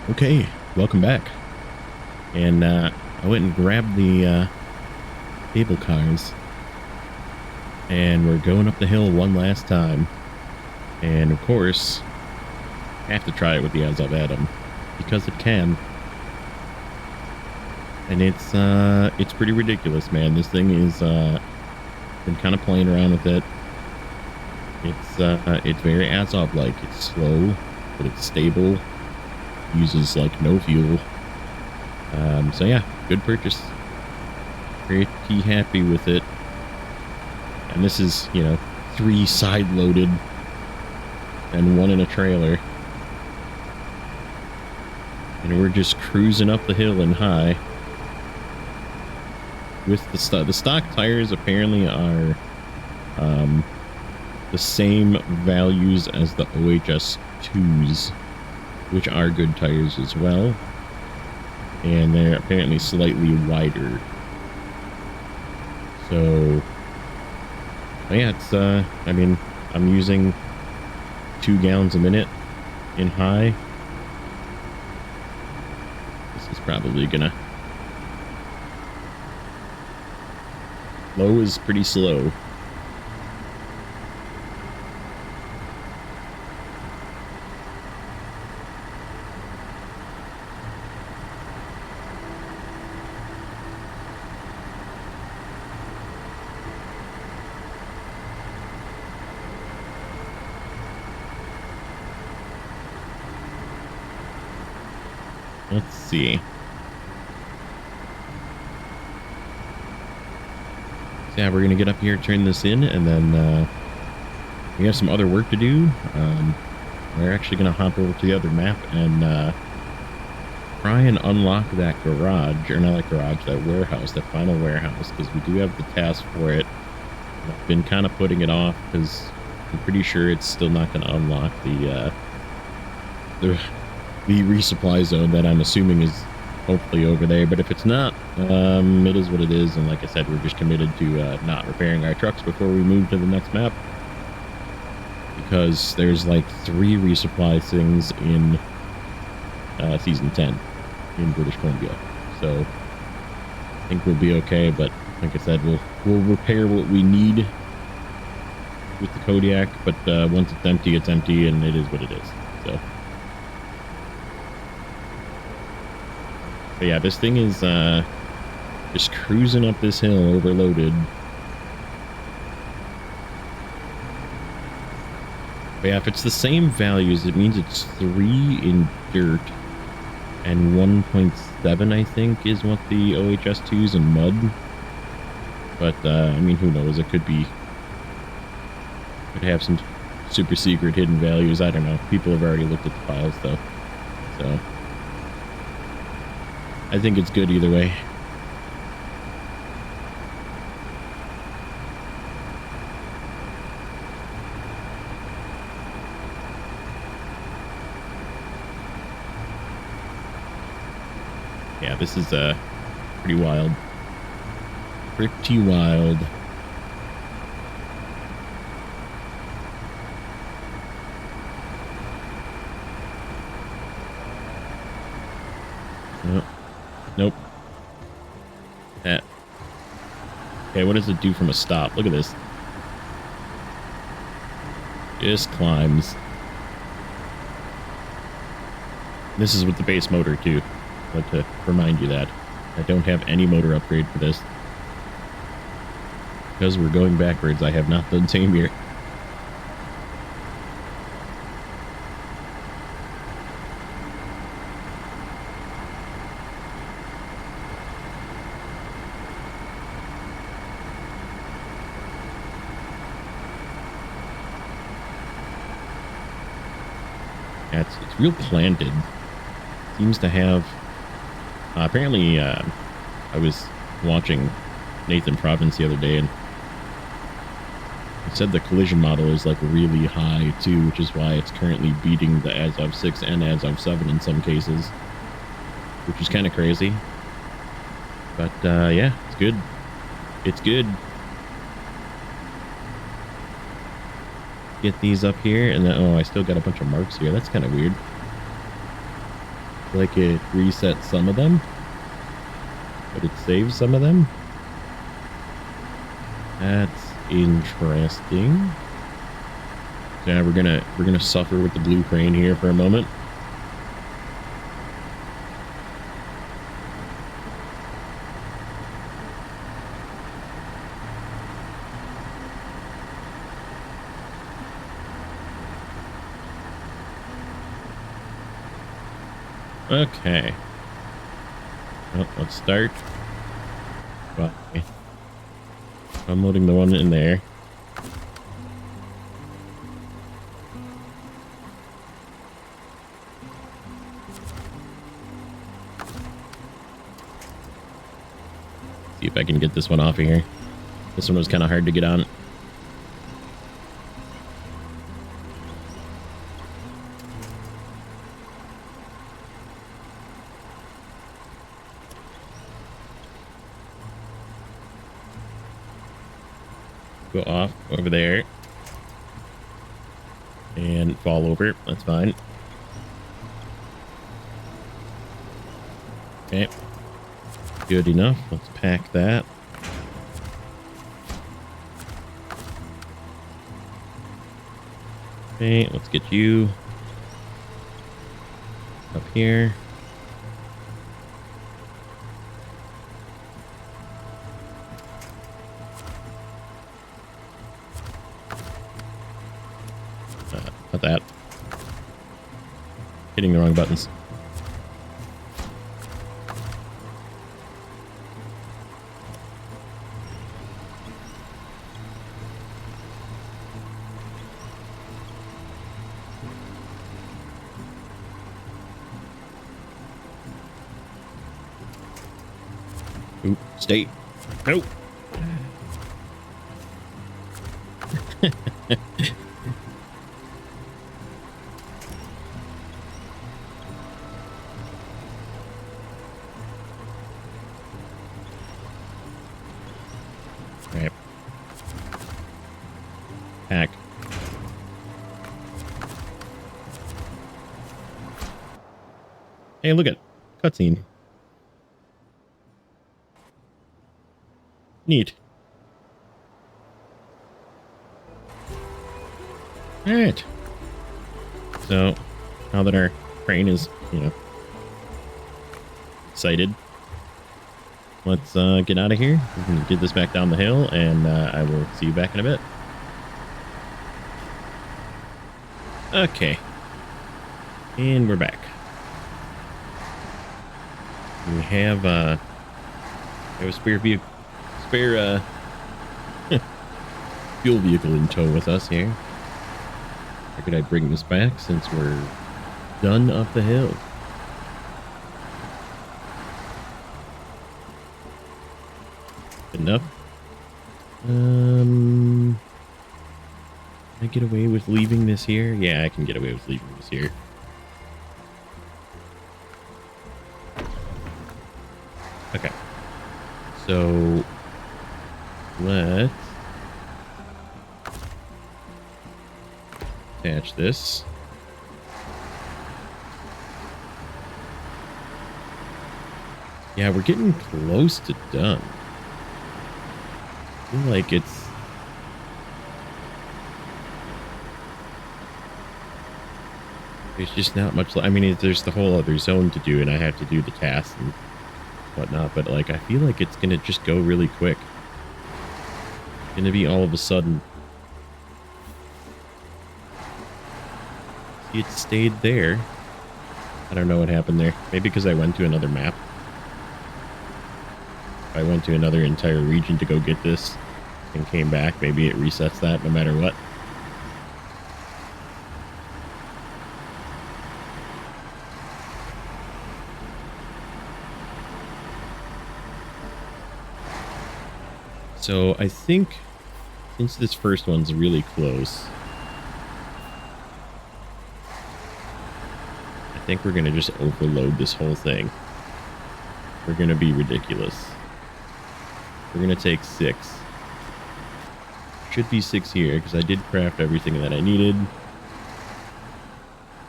Okay, welcome back. And I went and grabbed the cable cars, and we're going up the hill one last time. And of course, I have to try it with the As of Adam because it can. And it's pretty ridiculous, man. This thing is been kind of playing around with it. It's very Azov like. It's slow, but it's stable. Uses like no fuel. So yeah, good purchase. Pretty happy with it. And this is, 3 side loaded and 1 in a trailer. And we're just cruising up the hill in high. With the stock tires apparently are the same values as the OHS 2s, which are good tires as well. And they're apparently slightly wider. So, yeah, it's, I mean, I'm using 2 gallons a minute in high. This is probably gonna... Low is pretty slow. Let's see. So yeah, we're going to get up here, turn this in, and then we have some other work to do. We're actually going to hop over to the other map and try and unlock that garage, or not that garage, that warehouse, that final warehouse, because we do have the task for it. I've been kind of putting it off because I'm pretty sure it's still not going to unlock the resupply zone that I'm assuming is hopefully over there. But if it's not, it is what it is. And like I said, we're just committed to not repairing our trucks before we move to the next map, because there's like 3 resupply things in season 10 in British Columbia. So I think we'll be okay. But like I said, we'll repair what we need with the Kodiak. But once it's empty, and it is what it is. So. But yeah, this thing is just cruising up this hill overloaded. But yeah, if it's the same values, it means it's 3 in dirt and 1.7, I think, is what the OHS2 is in mud. But, I mean, who knows? It could be... Could have some super secret hidden values. I don't know. People have already looked at the files, though. So... I think it's good either way. Yeah, this is pretty wild. Pretty wild. Oh. Nope. That. Okay, what does it do from a stop? Look at this. Just climbs. This is with the base motor too. I'd like to remind you that. I don't have any motor upgrade for this. Because we're going backwards, I have not done same here. It's real planted. Seems to have... apparently, I was watching Nathan Province the other day, and he said the collision model is like really high too, which is why it's currently beating the Azov 6 and Azov 7 in some cases, which is kind of crazy. But yeah, it's good. It's good. Get these up here, and then, oh, I still got a bunch of marks here. That's kind of weird. Like it resets some of them, but it saves some of them. That's interesting. Yeah, we're gonna suffer with the blue crane here for a moment. Okay. Well, let's start by unloading the one in there. See if I can get this one off of here. This one was kind of hard to get on. Go off over there and fall over. That's fine. Okay. Good enough. Let's pack that. Okay, let's get you up here. Not that. Hitting the wrong buttons. Oop, stay. Nope. Right. Hack. Hey, look at cutscene. Neat. All right. So now that our crane is, excited, let's get out of here. We can get this back down the hill, and I will see you back in a bit. Okay. And we're back. We have a spare fuel vehicle in tow with us here. Figured I'd bring this back since we're done up the hill. Good enough. Can I get away with leaving this here? Yeah, I can get away with leaving this here. Okay. So let's attach this. Yeah, we're getting close to done. I feel like there's just not much. I mean, there's the whole other zone to do, and I have to do the tasks and whatnot, but like I feel like it's gonna just go really quick. It's gonna be all of a sudden. See, it stayed there. I don't know what happened there. Maybe because I went to another map. I went to another entire region to go get this and came back. Maybe it resets that no matter what. So I think since this first one's really close, I think we're going to just overload this whole thing. We're going to be ridiculous. We're going to take 6. Should be 6 here because I did craft everything that I needed.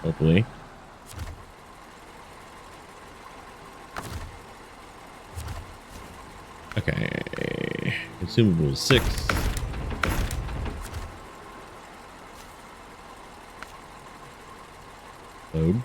Hopefully. consumables 6. Load.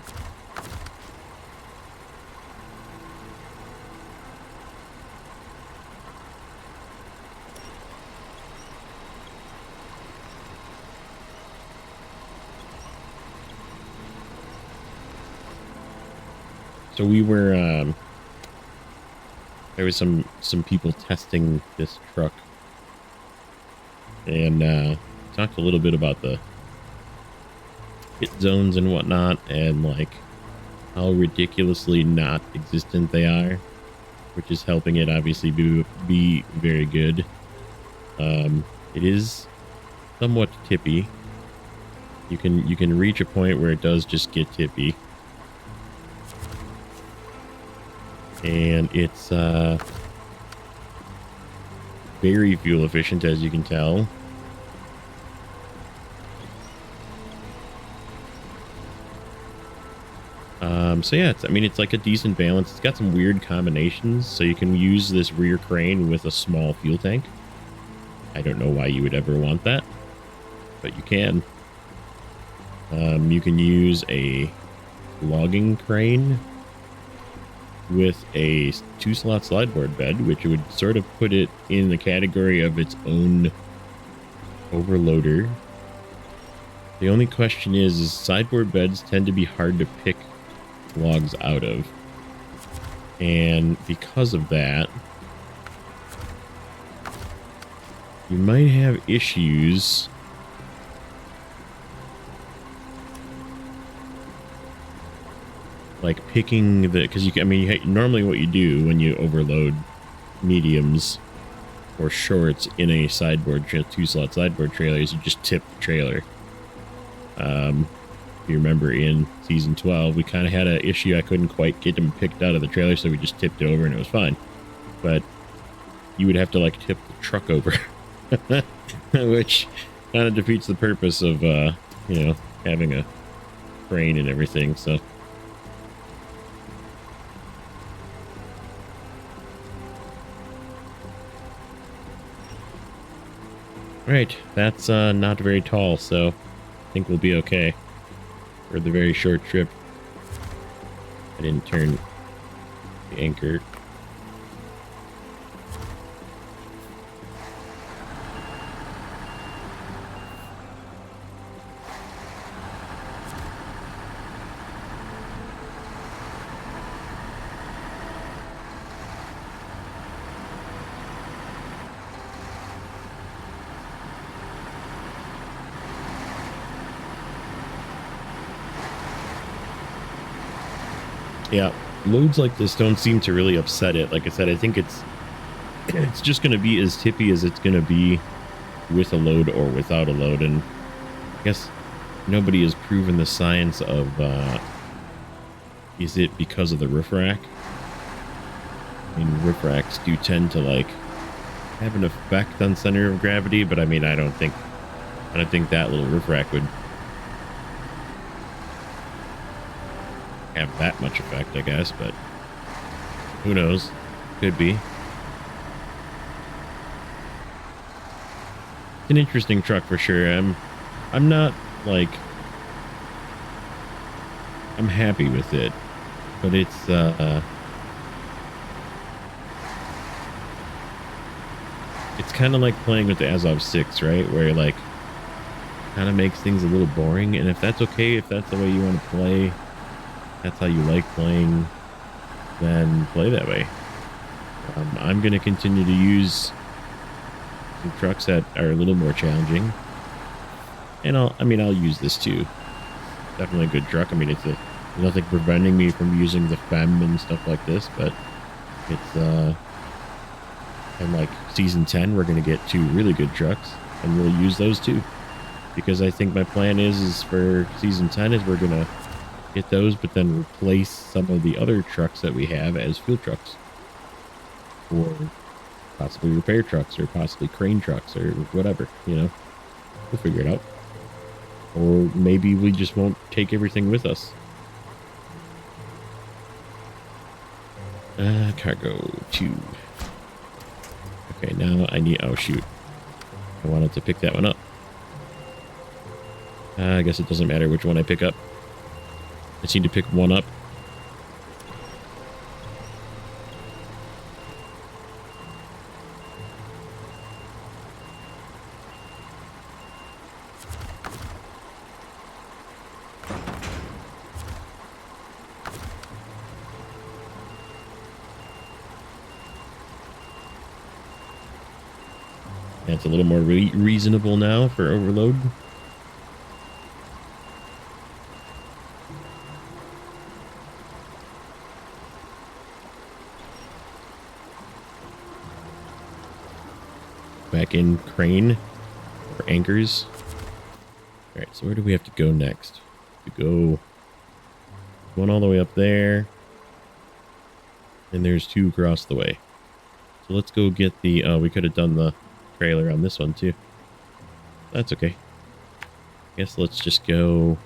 So we were, there was some people testing this truck, and talked a little bit about the hit zones and whatnot, and like how ridiculously not existent they are, which is helping it obviously be very good. It is somewhat tippy. You can reach a point where it does just get tippy. And it's very fuel efficient, as you can tell. So yeah, it's like a decent balance. It's got some weird combinations, so you can use this rear crane with a small fuel tank. I don't know why you would ever want that, but you can. You can use a logging crane with a 2-slot slideboard bed, which would sort of put it in the category of its own overloader. The only question is sideboard beds tend to be hard to pick logs out of, and because of that, you might have issues like picking the, because you can, normally what you do when you overload mediums or shorts in a sideboard 2-slot sideboard trailer is you just tip the trailer. If you remember in season 12, we kind of had an issue. I couldn't quite get them picked out of the trailer, so we just tipped it over and it was fine. But you would have to like tip the truck over, which kind of defeats the purpose of having a crane and everything. So right, that's not very tall, so I think we'll be okay for the very short trip. I didn't turn the anchor. Yeah, loads like this don't seem to really upset it. Like I said, I think it's just going to be as tippy as it's going to be with a load or without a load. And I guess nobody has proven the science of is it because of the roof rack? I mean, roof racks do tend to like have an effect on center of gravity, but I mean, I don't think that little roof rack would have that much effect, I guess, but who knows? Could be. It's an interesting truck for sure. I'm not like, I'm happy with it, but it's kind of like playing with the Azov 6, right? Where like kind of makes things a little boring, and if that's okay, if that's the way you want to play, that's how you like playing, then play that way. I'm going to continue to use some trucks that are a little more challenging. And I'll use this too. Definitely a good truck. I mean, there's nothing preventing me from using the FEM and stuff like this, but it's, and like season 10, we're going to get 2 really good trucks, and we'll use those too. Because I think my plan is for season 10 is we're going to get those, but then replace some of the other trucks that we have as fuel trucks, or possibly repair trucks, or possibly crane trucks, or whatever. We'll figure it out. Or maybe we just won't take everything with us. Cargo 2. Okay, now I need... Oh, shoot. I wanted to pick that one up. I guess it doesn't matter which one I pick up. I just need to pick one up. That's a little more reasonable now for overload. Back in crane for anchors. All right, so where do we have to go next? To go one all the way up there, and there's two across the way. So let's go get the... Oh, we could have done the trailer on this one too. That's okay. Guess let's just go...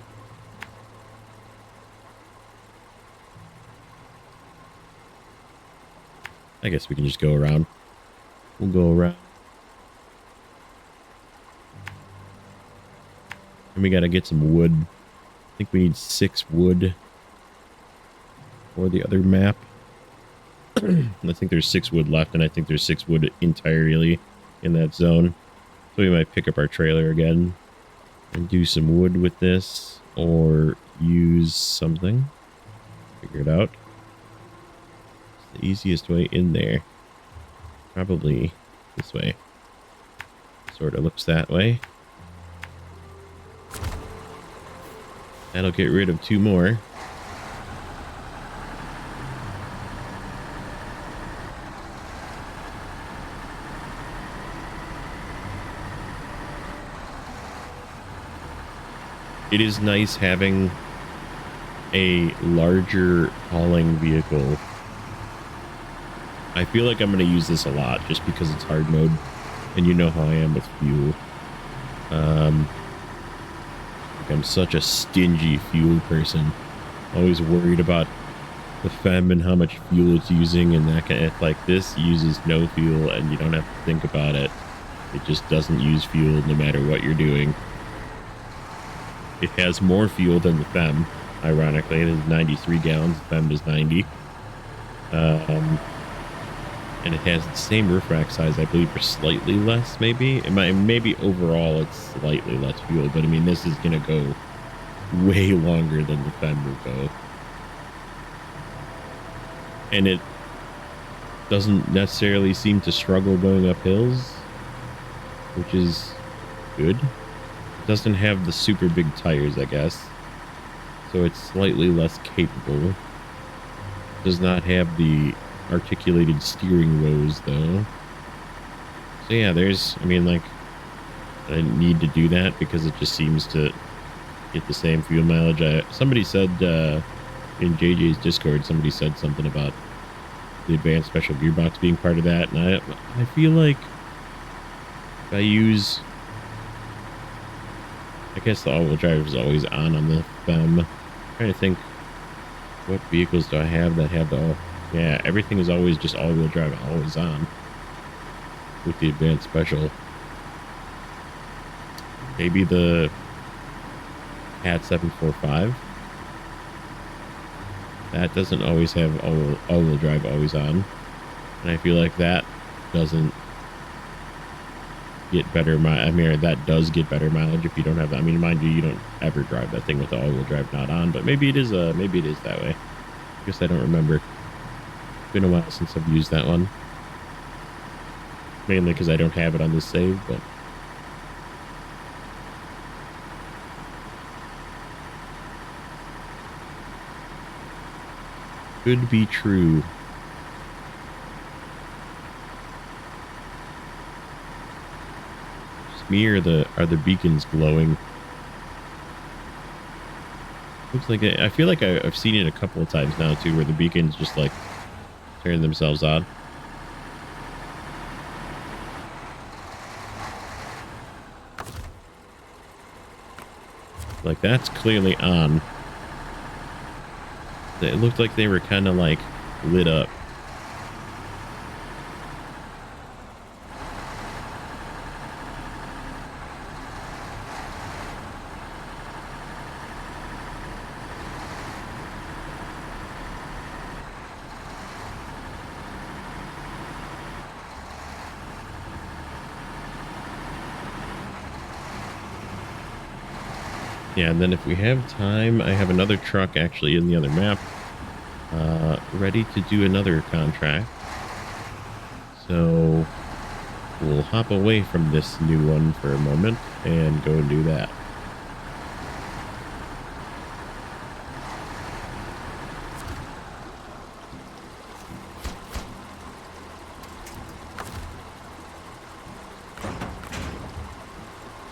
I guess we can just go around. We'll go around. And we gotta get some wood. I think we need 6 wood for the other map. I think there's 6 wood left, and I think there's 6 wood entirely in that zone. So we might pick up our trailer again and do some wood with this, or use something. Figure it out. It's the easiest way in there. Probably this way. Sort of looks that way. That'll get rid of 2 more. It is nice having a larger hauling vehicle. I feel like I'm going to use this a lot just because it's hard mode, and you know how I am with fuel. I'm such a stingy fuel person. Always worried about the FEM and how much fuel it's using, and that kind of, like, this uses no fuel and you don't have to think about it. It just doesn't use fuel no matter what you're doing. It has more fuel than the FEM, ironically. It is 93 gallons, the FEM is 90. And it has the same roof rack size, I believe, for slightly less, maybe. Maybe overall it's slightly less fuel, but I mean, this is going to go way longer than the FEM will go. And it doesn't necessarily seem to struggle going up hills, which is good. It doesn't have the super big tires, I guess, so it's slightly less capable. It does not have the articulated steering rows, though. So yeah, there's, I mean, like, I didn't need to do that because it just seems to get the same fuel mileage. Somebody said in JJ's Discord, somebody said something about the advanced special gearbox being part of that, and I feel like if I use, I guess the all-wheel drive is always on the FEM. I'm trying to think, what vehicles do I have that have the all... Yeah, everything is always just all-wheel drive, always on with the advanced special. Maybe the Cat 745. That doesn't always have all-wheel drive always on, and I feel like that doesn't get better. I mean, that does get better mileage if you don't have that. I mean, mind you, you don't ever drive that thing with the all-wheel drive not on, but maybe it is that way. I guess I don't remember. Been a while since I've used that one, mainly because I don't have it on this save, but could be true. Just me, or are the beacons glowing? Looks like I feel like I've seen it a couple of times now too, where the beacons just like turn themselves on. Like, that's clearly on. It looked like they were kind of like lit up. Yeah, and then if we have time, I have another truck actually in the other map, ready to do another contract. So we'll hop away from this new one for a moment and go and do that.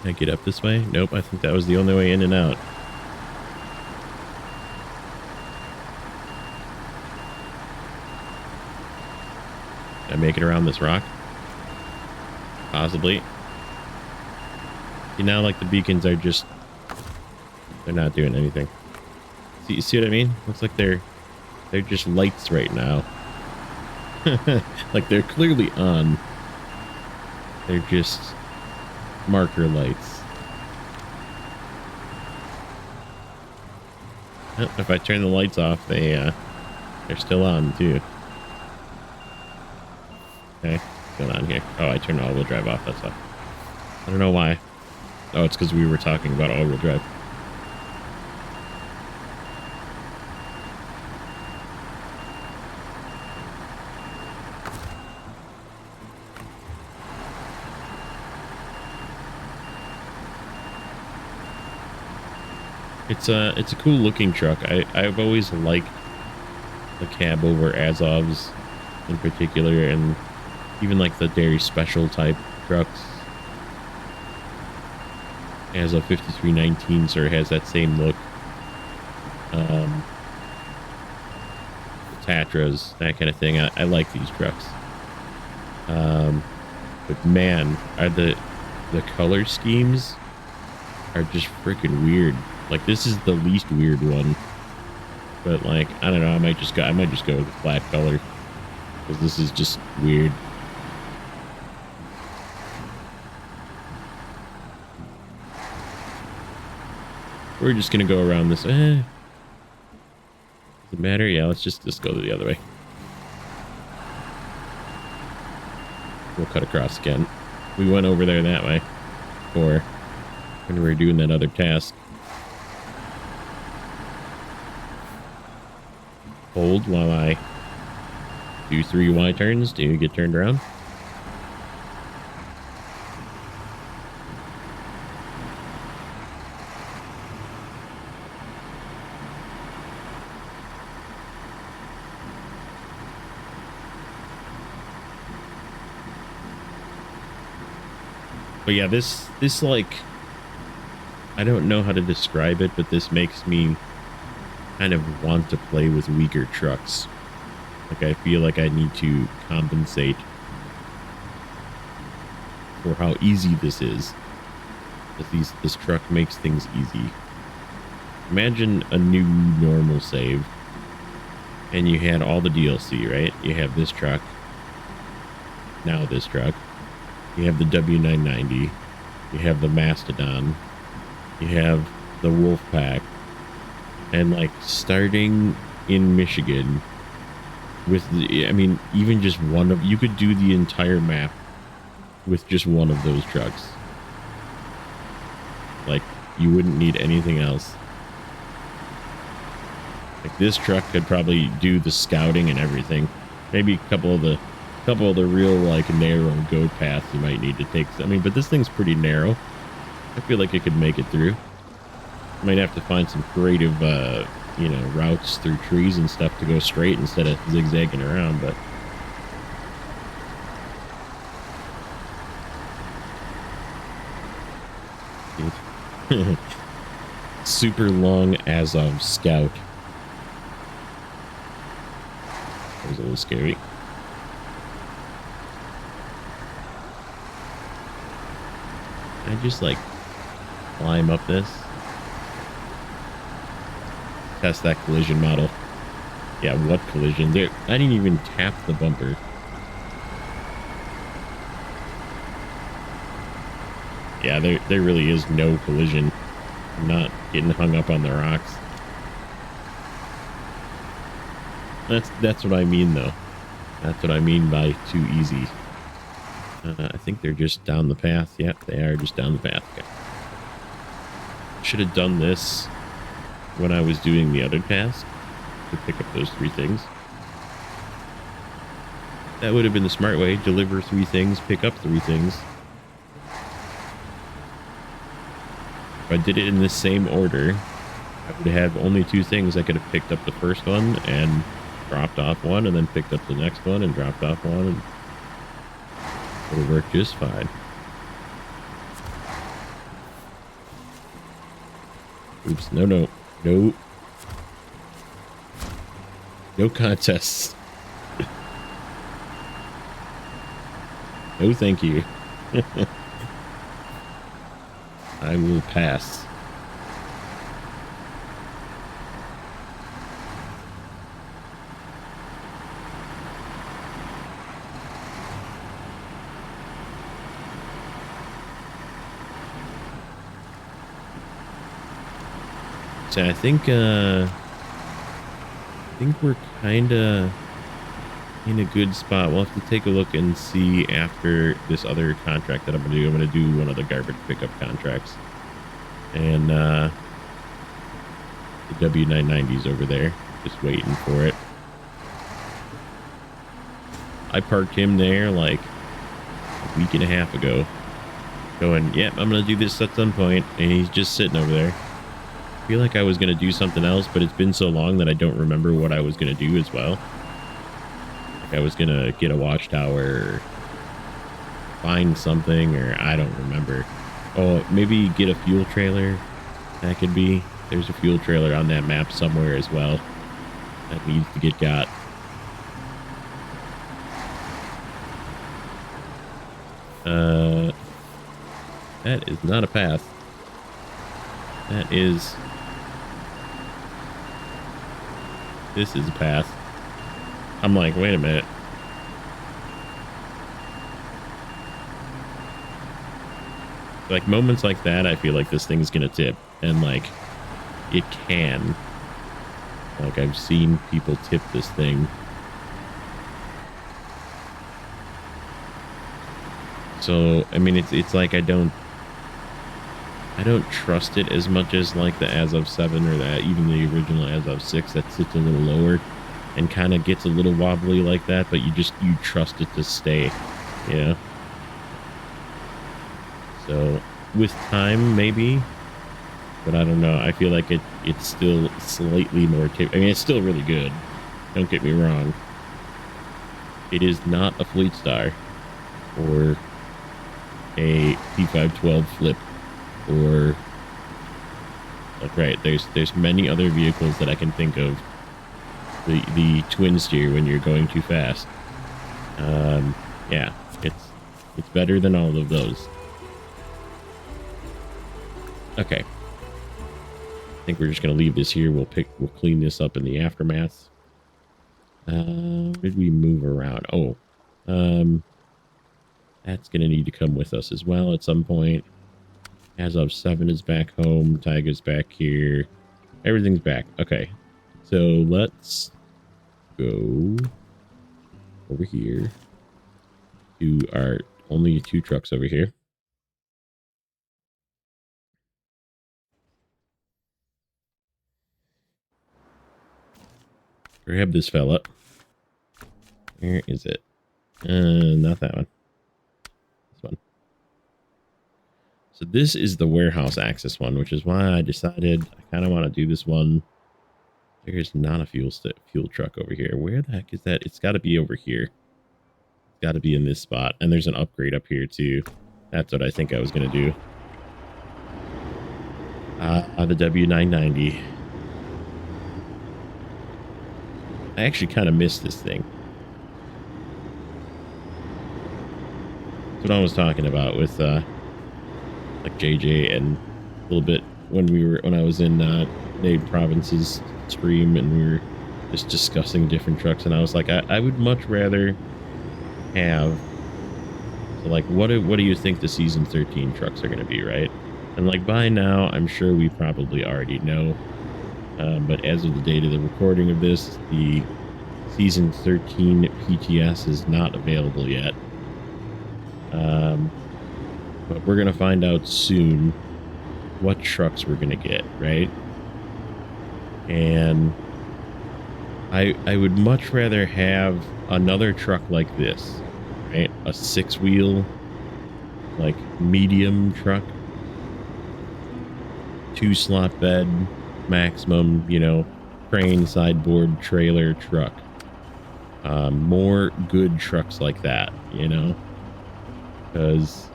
Can I get up this way? Nope, I think that was the only way in and out. Can I make it around this rock? Possibly. You know, like the beacons are just... they're not doing anything. See what I mean? Looks like they're just lights right now. Like they're clearly on. They're just marker lights. Oh, if I turn the lights off, they're still on too. Okay, what's going on here? Oh, I turned all-wheel drive off. That's why. I don't know why. Oh, it's because we were talking about all-wheel drive. It's a cool looking truck. I've always liked the cab over Azov's in particular, and even like the dairy special type trucks. Azov 5319 sort of has that same look. Tatras, that kind of thing. I like these trucks. But man, are the color schemes are just freaking weird. Like this is the least weird one, but like I don't know, I might just go with a flat color because this is just weird. We're just gonna go around this. Does it matter? Yeah, let's just go the other way. We'll cut across again. We went over there that way, or when we were doing that other task. Hold while I do 3 Y turns to get turned around. But yeah, this like, I don't know how to describe it, but this makes me kind of want to play with weaker trucks. Like I feel like I need to compensate for how easy this is. Because this truck makes things easy. Imagine a new normal save, and you had all the DLC, right? You have this truck, now this truck. You have the W990. You have the Mastodon. You have the Wolfpack. And like starting in Michigan with the, I mean, even just one of, you could do the entire map with just one of those trucks. Like you wouldn't need anything else. Like this truck could probably do the scouting and everything. Maybe a couple of the real like narrow goat paths you might need to take. I mean, but this thing's pretty narrow. I feel like it could make it through. Might have to find some creative, you know, routes through trees and stuff to go straight instead of zigzagging around, but super long Azov Scout. That was a little scary. I just like climb up this. Test that collision model. Yeah, what collision? There, I didn't even tap the bumper. Yeah, there really is no collision. I'm not getting hung up on the rocks. That's what I mean, though. That's what I mean by too easy. I think they're just down the path. Yep, they are just down the path. Okay. should have done this when I was doing the other task to pick up those 3 things. That would have been the smart way. Deliver 3 things, pick up 3 things. If I did it in the same order, I would have only 2 things. I could have picked up the first one and dropped off one, and then picked up the next one and dropped off one, and it would have worked just fine. Oops, no contests. No thank you. I will pass. So I think we're kind of in a good spot. We'll have to take a look and see after this other contract that I'm going to do. I'm going to do one of the garbage pickup contracts. And the W990's over there, just waiting for it. I parked him there like a week and a half ago, going, yep, I'm going to do this at some point, and he's just sitting over there. I feel like I was going to do something else, but it's been so long that I don't remember what I was going to do as well. Like I was going to get a watchtower or find something, or I don't remember. Oh, maybe get a fuel trailer. That could be. There's a fuel trailer on that map somewhere as well that needs to get got. That is not a path. That is... This is a path. I'm like, wait a minute. Like, moments like that, I feel like this thing's gonna tip. And, like, it can. Like, I've seen people tip this thing. So, I mean, it's like I don't trust it as much as, like, the As of 7 or that, even the original As of 6 that sits a little lower and kind of gets a little wobbly like that, but you trust it to stay, yeah. So, with time, maybe, but I don't know. I feel like it's still slightly more tip. I mean, it's still really good. Don't get me wrong. It is not a Fleet Star or a P512 Flip or, like, right, there's many other vehicles that I can think of. The twin steer when you're going too fast. Yeah, it's better than all of those. Okay. I think we're just gonna leave this here. We'll clean this up in the aftermath. Where did we move around? Oh, that's gonna need to come with us as well at some point. As of 7 is back home. Tyga's back here. Everything's back. Okay, so let's go over here to our only 2 trucks over here. Grab this fella. Where is it? Not that one. This one. So this is the warehouse access one, which is why I decided I kind of want to do this one. There's not a fuel truck over here. Where the heck is that? It's got to be over here. It's got to be in this spot. And there's an upgrade up here too. That's what I think I was going to do. The W990. I actually kind of missed this thing. That's what I was talking about with like JJ and a little bit when I was in Nate Province's stream and we were just discussing different trucks, and I was like, I would much rather have, so like, what do you think the season 13 trucks are going to be, right? And like by now, I'm sure we probably already know. But as of the date of the recording of this, the season 13 PTS is not available yet. But we're going to find out soon what trucks we're gonna get, right? And I would much rather have another truck like this, right? A 6-wheel, like medium truck, 2-slot bed, maximum, you know, crane, sideboard, trailer truck. More good trucks like that, you know, because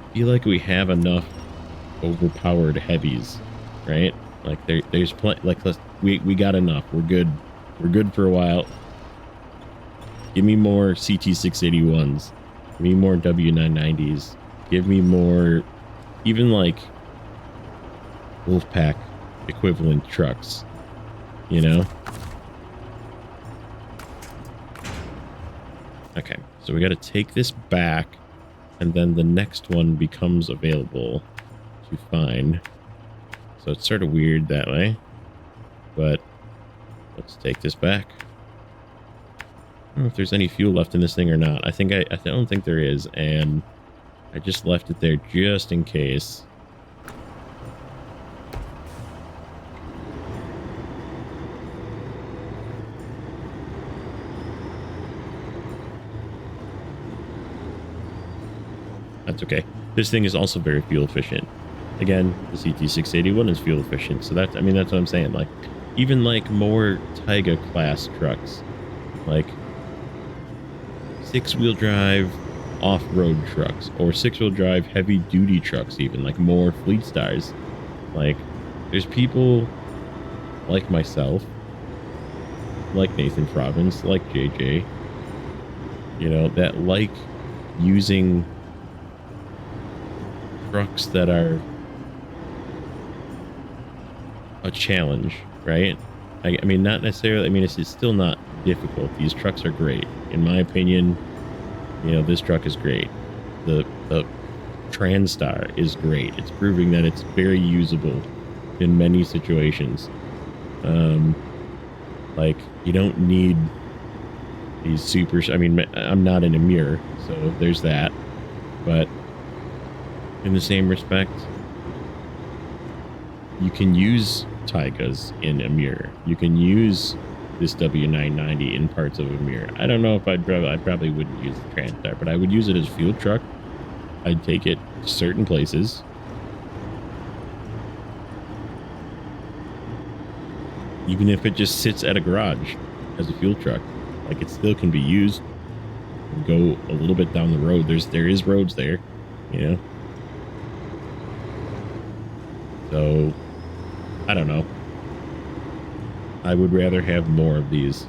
I feel like we have enough overpowered heavies, right? Like there's plenty. Like we got enough. We're good. We're good for a while. Give me more CT681s. Give me more W990s. Give me more, even like Wolfpack equivalent trucks. You know. Okay, so we got to take this back, and then the next one becomes available to find. So it's sort of weird that way, but let's take this back. I don't know if there's any fuel left in this thing or not. I don't think there is, and I just left it there just in case. That's okay. This thing is also very fuel efficient. Again, the CT681 is fuel efficient, so that's, I mean, that's what I'm saying. Like, even like more Taiga class trucks, like 6-wheel drive off-road trucks, or 6-wheel drive heavy duty trucks, even like more Fleet Stars. Like, there's people like myself, like Nathan Province, like JJ, you know, that like using trucks that are a challenge, right? I mean, not necessarily. I mean, it's still not difficult. These trucks are great, in my opinion. You know, this truck is great. The Transtar is great. It's proving that it's very usable in many situations. Like, you don't need these super. I mean, I'm not in a mirror, so there's that. But in the same respect, you can use Taigas in a mirror. You can use this W990 in parts of a mirror. I don't know if I probably wouldn't use the Transtar, but I would use it as a fuel truck. I'd take it to certain places. Even if it just sits at a garage as a fuel truck, like, it still can be used. Go a little bit down the road. There is roads there, you know. So, I don't know. I would rather have more of these.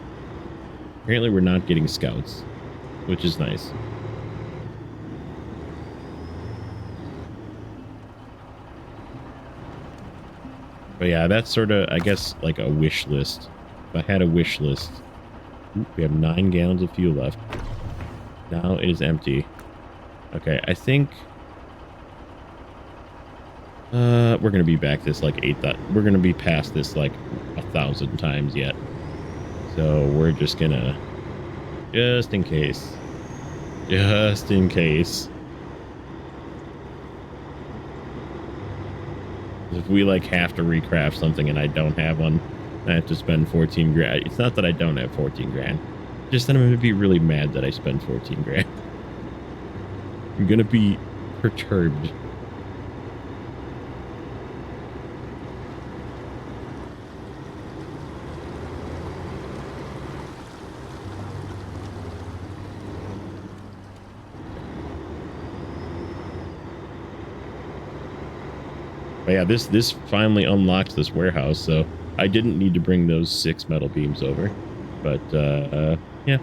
Apparently we're not getting scouts, which is nice. But yeah, that's sort of, I guess, like a wish list. If I had a wish list. Ooh, we have 9 gallons of fuel left. Now it is empty. Okay, I think we're gonna be back this like 8. We're gonna be past this like 1,000 times yet. So we're just gonna, just in case. If we like have to recraft something and I don't have one, I have to spend 14 grand. It's not that I don't have 14 grand. Just that I'm going to be really mad that I spend 14 grand. I'm going to be perturbed. But yeah, this finally unlocks this warehouse, so I didn't need to bring those 6 metal beams over. But, yeah.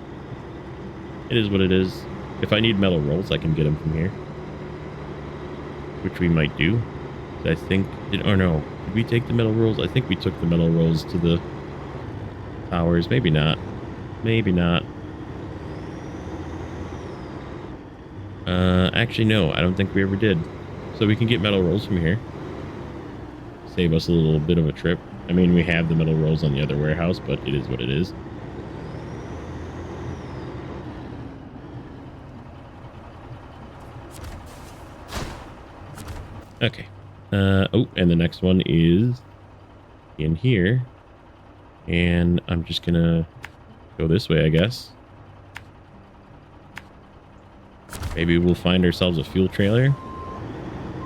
It is what it is. If I need metal rolls, I can get them from here. Which we might do. I think... Or no. Did we take the metal rolls? I think we took the metal rolls to the towers. Maybe not. Maybe not. Actually, no. I don't think we ever did. So we can get metal rolls from here. Save us a little bit of a trip. I mean, we have the metal rolls on the other warehouse, but it is what it is. Okay. Oh, and the next one is in here. And I'm just gonna go this way, I guess. Maybe we'll find ourselves a fuel trailer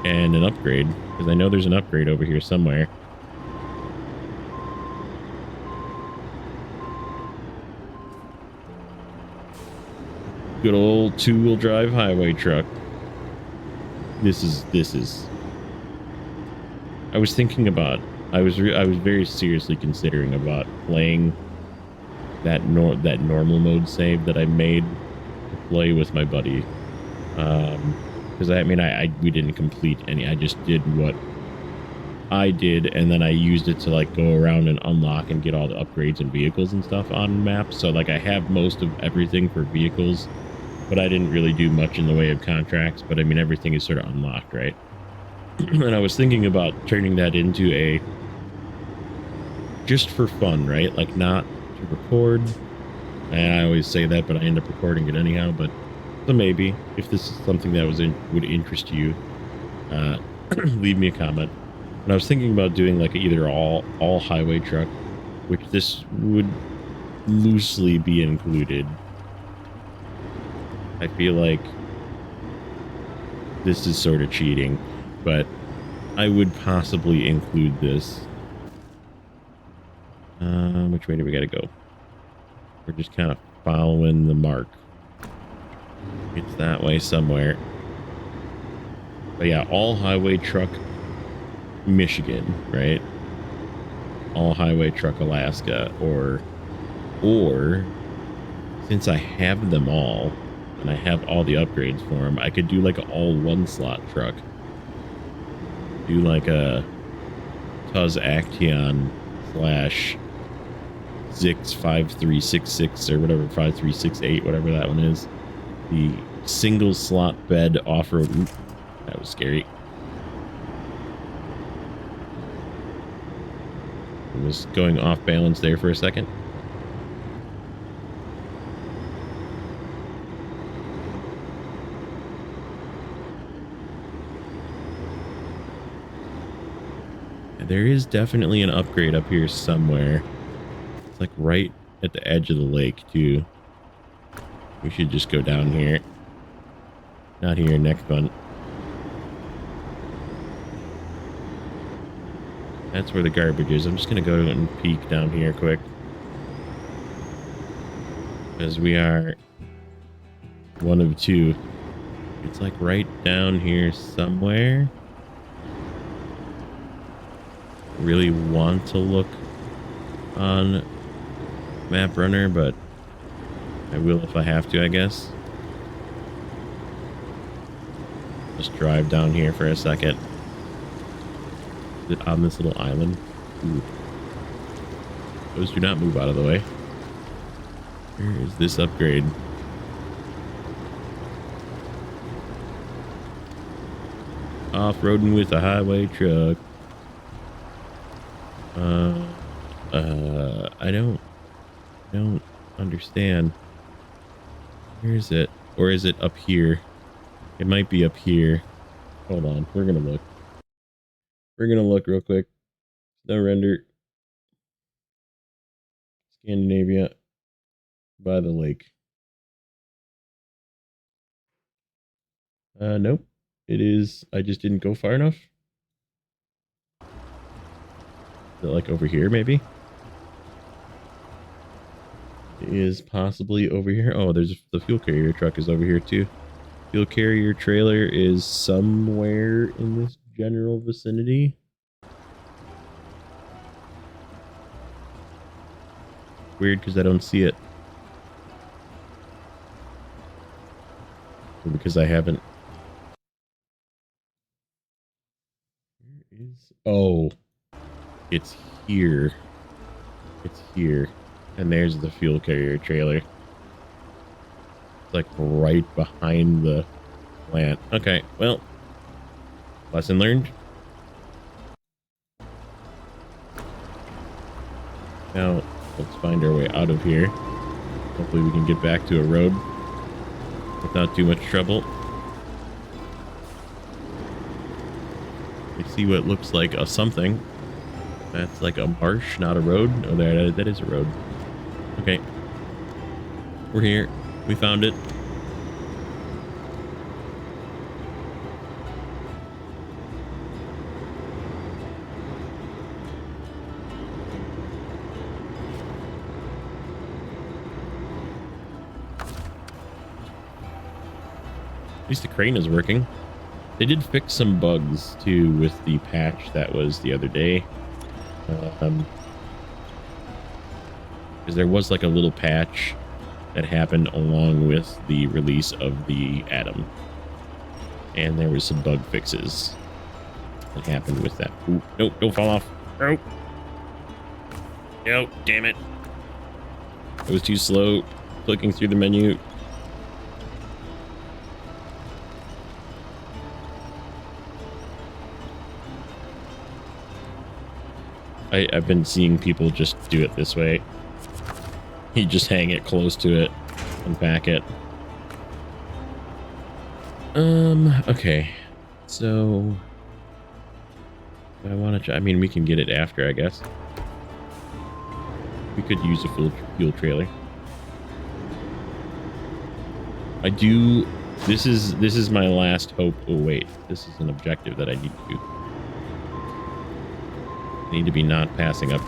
and an upgrade, because I know there's an upgrade over here somewhere. Good old two-wheel drive highway truck. This is. I was thinking about. I was very seriously considering about playing that normal mode save that I made to play with my buddy. Because I mean, we didn't complete any. I just did what I did, and then I used it to like go around and unlock and get all the upgrades and vehicles and stuff on maps. So like I have most of everything for vehicles, but I didn't really do much in the way of contracts. But I mean, everything is sort of unlocked, right? And I was thinking about turning that into a just for fun, right? Like not to record. And I always say that, but I end up recording it anyhow. But so maybe if this is something that would interest you, leave me a comment. And I was thinking about doing like either all highway truck, which this would loosely be included. I feel like this is sort of cheating, but I would possibly include this. Which way do we gotta go? We're just kind of following the mark. It's that way somewhere. But yeah, all highway truck Michigan, right? All highway truck Alaska, or since I have them all and I have all the upgrades for them, I could do like an all one slot truck. Do like a Tuz Action / Zix 5366 or whatever, 5368, whatever that one is. The single slot bed off-road. Oop, that was scary. I was going off balance there for a second. There is definitely an upgrade up here somewhere. It's like right at the edge of the lake too. We should just go down here. Not here, next one. That's where the garbage is. I'm just gonna go and peek down here quick. Because we are one of two. It's like right down here somewhere. Really want to look on Map Runner, but I will if I have to, I guess. Just drive down here for a second. Is it on this little island? Ooh. Those do not move out of the way. Where is this upgrade? Off-roading with a highway truck. I don't understand. Where is it? Or is it up here? It might be up here. Hold on. We're gonna look. We're gonna look real quick. Snowrunner. Scandinavia. By the lake. Nope. It is. I just didn't go far enough. Is it like over here, maybe? It is possibly over here. Oh, there's the fuel carrier truck is over here too. Fuel carrier trailer is somewhere in this general vicinity. Weird because I don't see it. Or because I haven't. Where is... Oh. It's here. It's here. And there's the fuel carrier trailer. It's like right behind the plant. Okay, well. Lesson learned. Now, let's find our way out of here. Hopefully we can get back to a road without too much trouble. I see what looks like a something. That's like a marsh, not a road. Oh, there, that is a road. Okay. We're here. We found it. At least the crane is working. They did fix some bugs too with the patch that was the other day. Because there was like a little patch that happened along with the release of the Atom. And there was some bug fixes that happened with that. Ooh, nope, don't fall off. Oh. No, damn it. I was too slow clicking through the menu. I've been seeing people just do it this way. You just hang it close to it and pack it. Okay. So I want to try. I mean, we can get it after, I guess. We could use a fuel trailer. I do. This is my last hope. Oh wait, this is an objective that I need to do. I need to be not passing up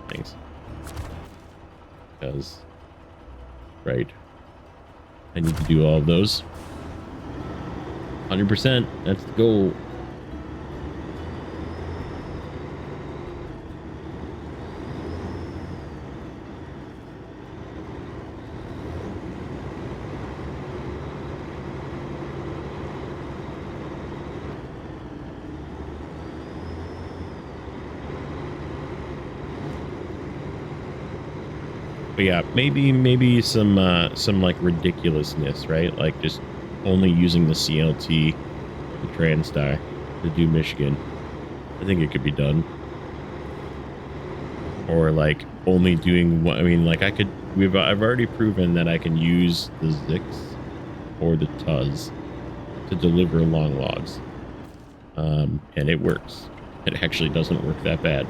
things. Because, right, I need to do all of those. 100%, that's the goal. But yeah, maybe some like ridiculousness, right? Like just only using the CLT, the Transtar, to do Michigan. I think it could be done. Or like only doing what I mean, like I could. I've already proven that I can use the Zix or the Tuz to deliver long logs, and it works. It actually doesn't work that bad.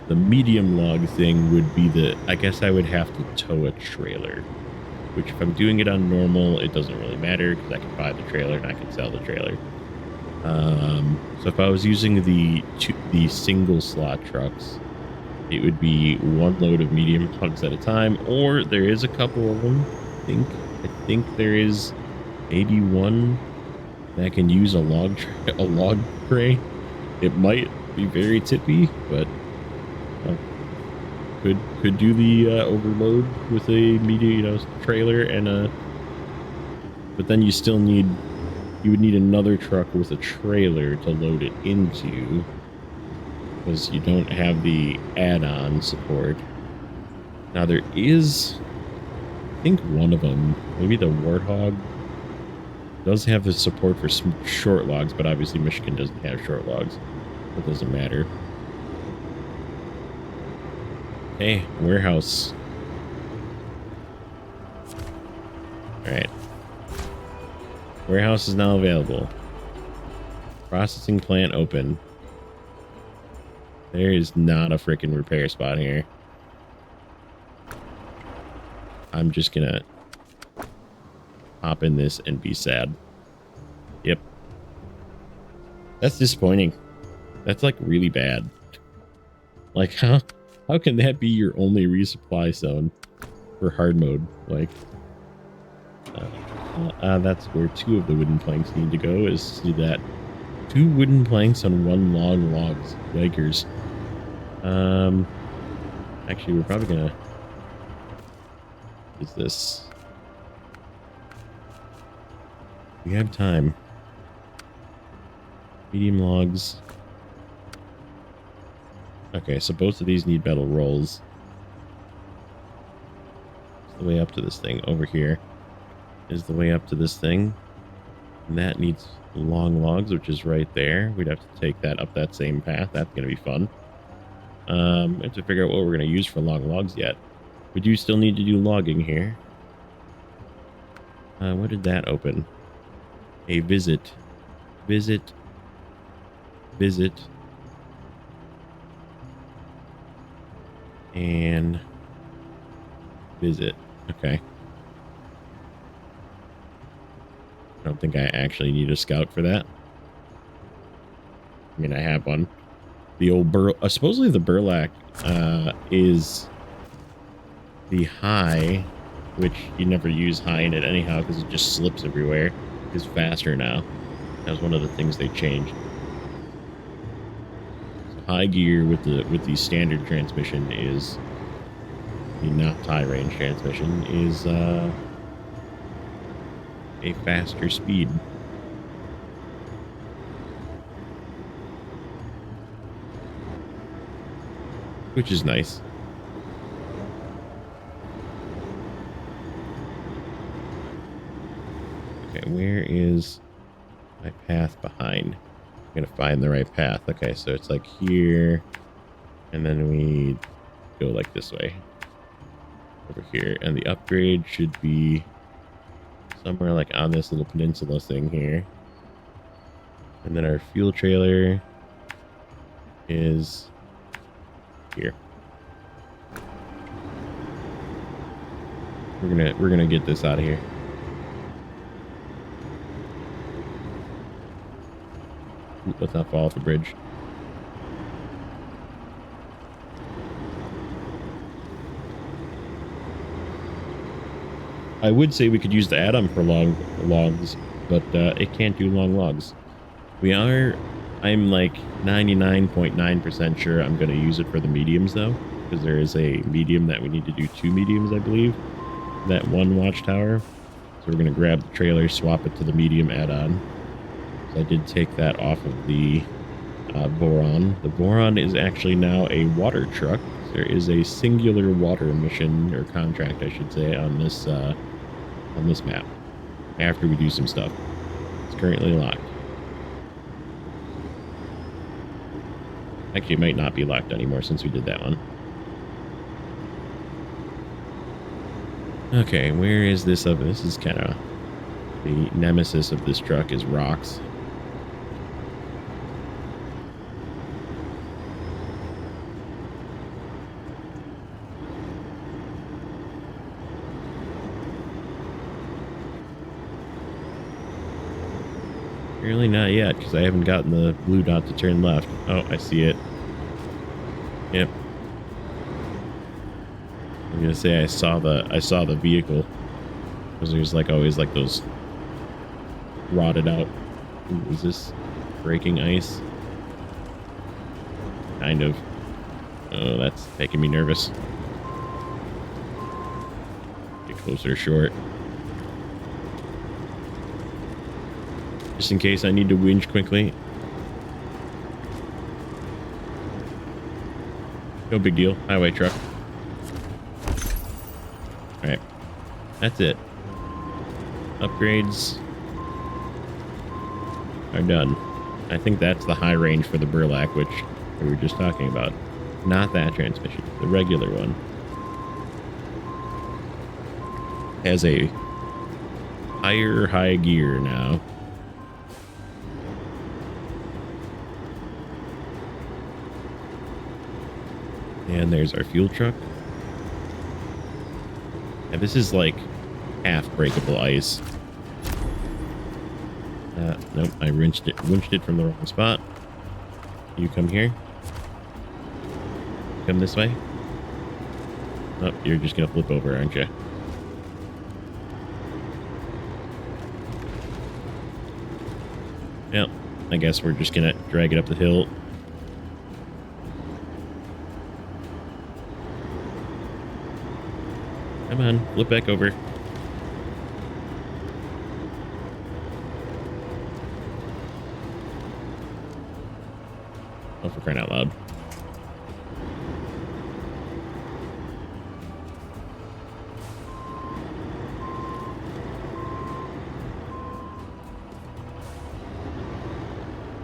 The medium log thing would be I guess I would have to tow a trailer, which if I'm doing it on normal, it doesn't really matter because I can buy the trailer and I can sell the trailer. So if I was using the single slot trucks, it would be one load of medium logs at a time, or there is a couple of them. I think there is maybe one that can use a log tray. It might be very tippy, but could do the overload with a medium, trailer and a. But then you would need another truck with a trailer to load it into, because you don't have the add-on support. Now there is, I think one of them, maybe the Warthog, does have the support for some short logs, but obviously Michigan doesn't have short logs. It doesn't matter. Hey, warehouse. Alright. Warehouse is now available. Processing plant open. There is not a freaking repair spot here. I'm just gonna hop in this and be sad. Yep. That's disappointing. That's like really bad. Like, how can that be your only resupply zone for hard mode? Like, that's where 2 of the wooden planks need to go, is to that 2 wooden planks on 1 long logs. Yikers. Actually, we're probably gonna use this. We have time. Medium logs. Okay, so both of these need metal rolls. It's the way up to this thing. Over here is the way up to this thing. And that needs long logs, which is right there. We'd have to take that up that same path. That's going to be fun. We have to figure out what we're going to use for long logs yet. We do still need to do logging here. What did that open? A visit. Visit visit, and visit. Okay. I don't think I actually need a scout for that. I mean, I have one. The old supposedly the burlap is the high, which you never use high in it anyhow because it just slips everywhere. It's faster now. That was one of the things they changed. So high gear with the standard transmission is the not high range transmission is a faster speed. Which is nice. Okay, where is my path behind? I'm gonna find the right path. Okay, so it's like here, and then we go like this way over here, and the upgrade should be somewhere like on this little peninsula thing here, and then our fuel trailer is here. We're gonna get this out of here. Ooh, let's not fall off the bridge. I would say we could use the add-on for long logs, but it can't do long logs. I'm like 99.9% sure I'm going to use it for the mediums though, because there is a medium that we need to do 2 mediums, I believe. That one watchtower. So we're going to grab the trailer, swap it to the medium add-on. So I did take that off of the Boron. The Boron is actually now a water truck. There is a singular water mission, or contract, I should say, on this map. After we do some stuff, it's currently locked. Actually, it might not be locked anymore since we did that one. Okay, where is this of? This is kind of the nemesis of this truck is rocks. Really not yet, because I haven't gotten the blue dot to turn left. Oh, I see it. Yep. I'm gonna say I saw the vehicle, because there's like always like those rotted out. Ooh, is this breaking ice? Kind of. Oh, that's making me nervous. Get closer, short. Just in case I need to winch quickly. No big deal. Highway truck. Alright. That's it. Upgrades are done. I think that's the high range for the burlap, which we were just talking about. Not that transmission. The regular one has a higher high gear now. And there's our fuel truck. And this is like half breakable ice. Nope, I winched it from the wrong spot. You come here. Come this way. Oh, you're just gonna flip over, aren't you? Well, I guess we're just gonna drag it up the hill. Come on, flip back over. Oh, for crying out loud.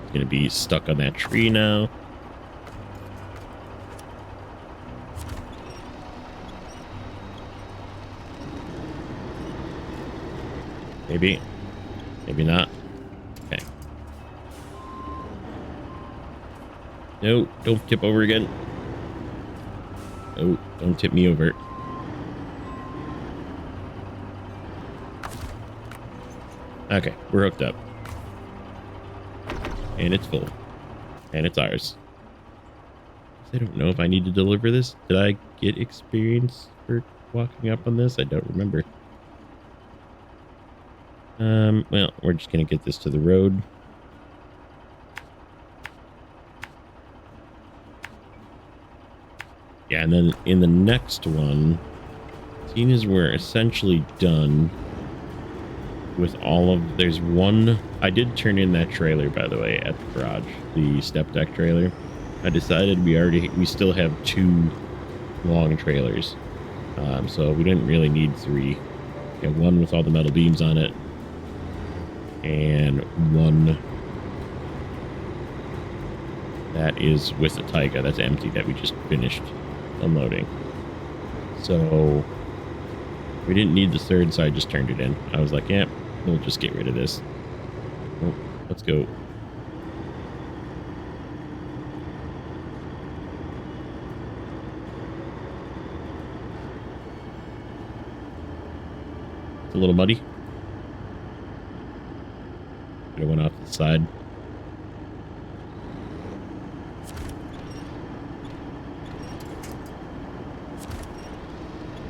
It's gonna be stuck on that tree now. Maybe. Maybe not. Okay. No, don't tip over again. Oh, don't tip me over. Okay, we're hooked up. And it's full. And it's ours. I don't know if I need to deliver this. Did I get experience for walking up on this? I don't remember. Well, we're just going to get this to the road. Yeah, and then in the next one, seeing as we're essentially done with all of... There's one... I did turn in that trailer, by the way, at the garage. The step deck trailer. I decided we still have 2 long trailers. So we didn't really need 3. We have one with all the metal beams on it. And one that is with the Taiga that's empty that we just finished unloading. So we didn't need the 3rd, so I just turned it in. I was like, yeah, we'll just get rid of this. Oh, let's go. It's a little muddy. It went off the side.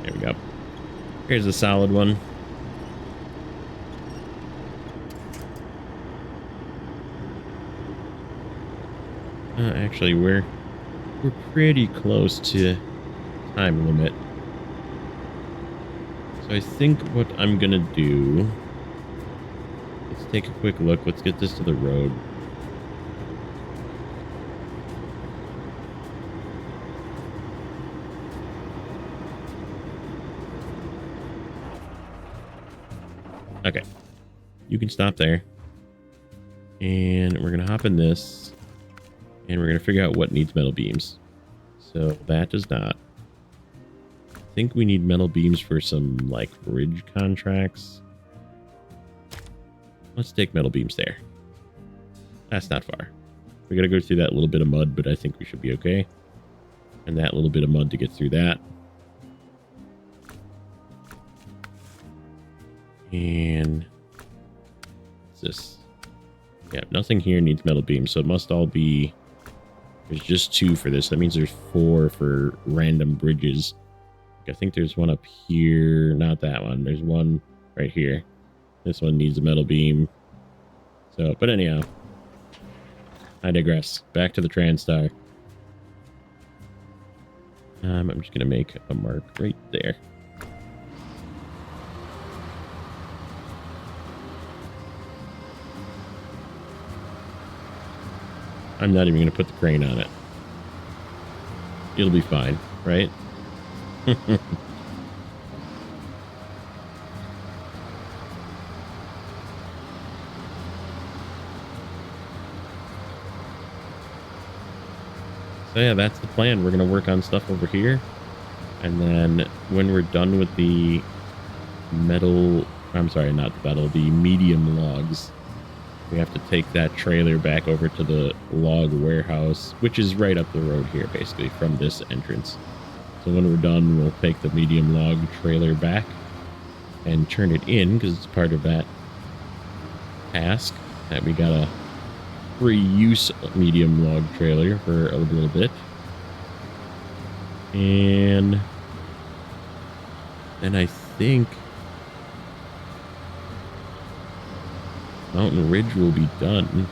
There we go. Here's a solid one. Actually, we're pretty close to time limit. So I think what I'm gonna do... Let's take a quick look. Let's get this to the road. Okay. You can stop there. And we're going to hop in this. And we're going to figure out what needs metal beams. So that does not. I think we need metal beams for some, like, bridge contracts. Let's take metal beams there. That's not far. We got to go through that little bit of mud, but I think we should be okay. And that little bit of mud to get through that. And what's this? Yeah, nothing here needs metal beams, so it must all be... There's just 2 for this. That means there's 4 for random bridges. I think there's one up here. Not that one. There's one right here. This one needs a metal beam. So, but anyhow. I digress. Back to the TranStar. I'm just going to make a mark right there. I'm not even going to put the crane on it. It'll be fine, right? So yeah, that's the plan. We're going to work on stuff over here. And then when we're done with the metal... I'm sorry, not the metal. The medium logs. We have to take that trailer back over to the log warehouse, which is right up the road here, basically, from this entrance. So when we're done, we'll take the medium log trailer back and turn it in, because it's part of that task that we got a free use medium log trailer for a little bit. And then I think Mountain Ridge will be done,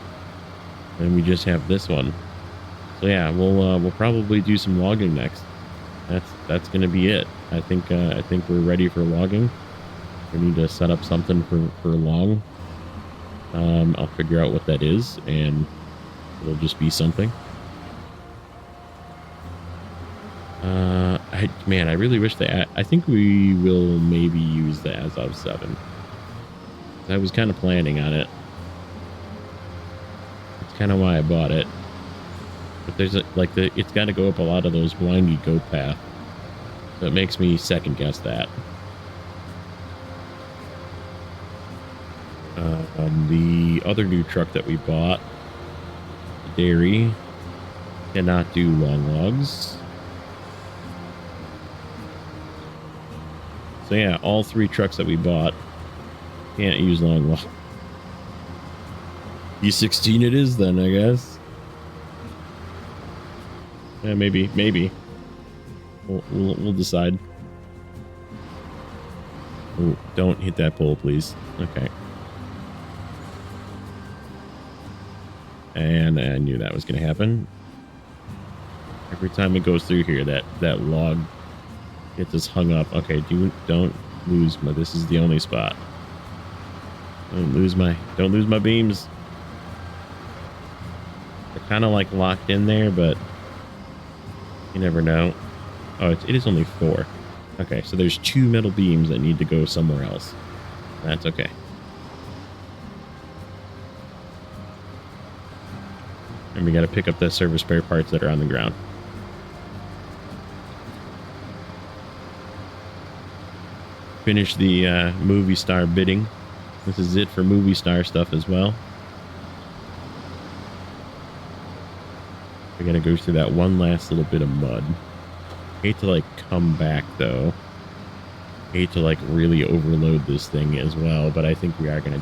and we just have this one. So yeah, we'll probably do some logging next. That's gonna be it. I think we're ready for logging. We need to set up something for long. I'll figure out what that is, and it'll just be something. Man, I really wish I think we will maybe use the Azov 7. I was kind of planning on it. That's kind of why I bought it. But there's it's got to go up a lot of those windy goat paths. So it makes me second guess that. The other new truck that we bought, the dairy, Cannot do long logs. So yeah, all 3 trucks that we bought can't use long log. E16 it is then, I guess. Yeah, maybe. We'll decide. Oh, don't hit that pole, please. Okay. And I knew that was going to happen. Every time it goes through here, that log gets us hung up. Okay, don't lose my. This is the only spot. Don't lose my beams. They're kind of like locked in there, but you never know. Oh, it is only 4. Okay, so there's 2 metal beams that need to go somewhere else. That's okay. And we got to pick up the service spare parts that are on the ground. Finish the movie star bidding. This is it for movie star stuff as well. We got to go through that one last little bit of mud. Hate to like come back though. Hate to like really overload this thing as well, but I think we are gonna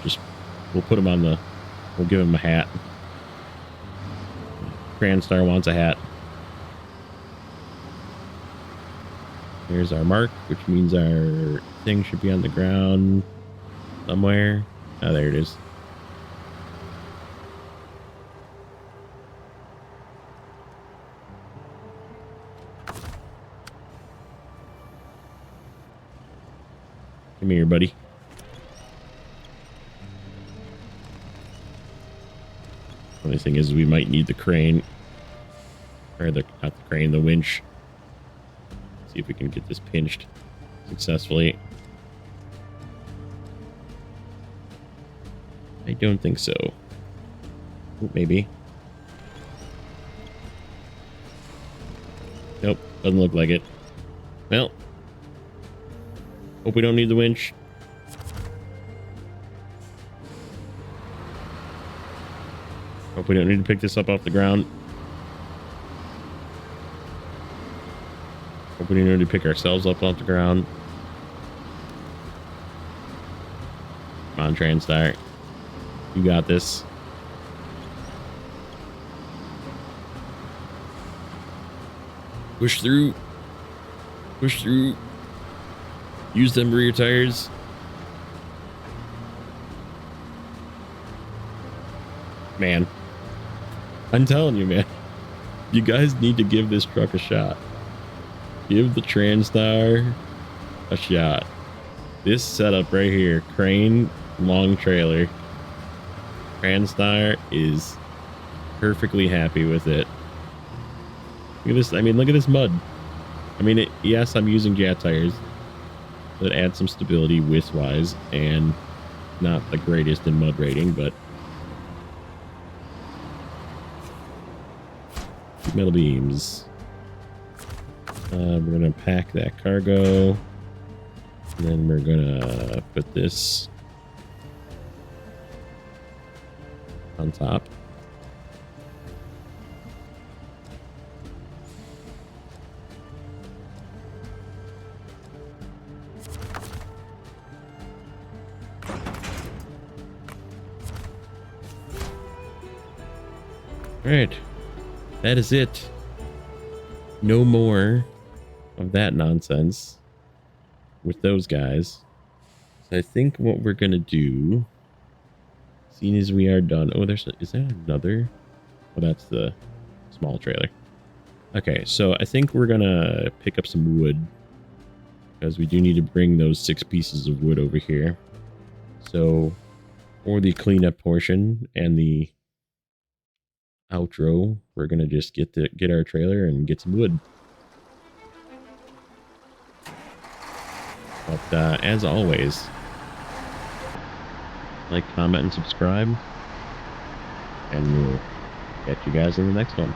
we'll put him on we'll give him a hat. Grand-Star wants a hat. Here's our mark, which means our thing should be on the ground somewhere. Oh, there it is. Come here, buddy. Only thing is we might need the crane. Or not the crane, the winch. See if we can get this pinched successfully. I don't think so. Ooh, maybe. Nope, doesn't look like it. Well, hope we don't need the winch. Hope we don't need to pick this up off the ground. Hope we don't need to pick ourselves up off the ground. Come on, TranStar. You got this. Push through. Push through. Use them rear tires. Man. I'm telling you, man. You guys need to give this truck a shot. Give the TranStar a shot. This setup right here, crane, long trailer. TranStar is perfectly happy with it. Look at this. I mean, look at this mud. I mean, yes, I'm using jet tires that add some stability width-wise and not the greatest in mud rating, but metal beams. We're gonna pack that cargo, and then we're gonna put this on top. All right, that is it. No more of that nonsense with those guys. So I think what we're gonna do, seeing as we are done. Oh, is there another? Oh, that's the small trailer. Okay, so I think we're gonna pick up some wood because we do need to bring those 6 pieces of wood over here. So for the cleanup portion and the outro, we're gonna just get our trailer and get some wood. But as always, like, comment, and subscribe, and we'll catch you guys in the next one.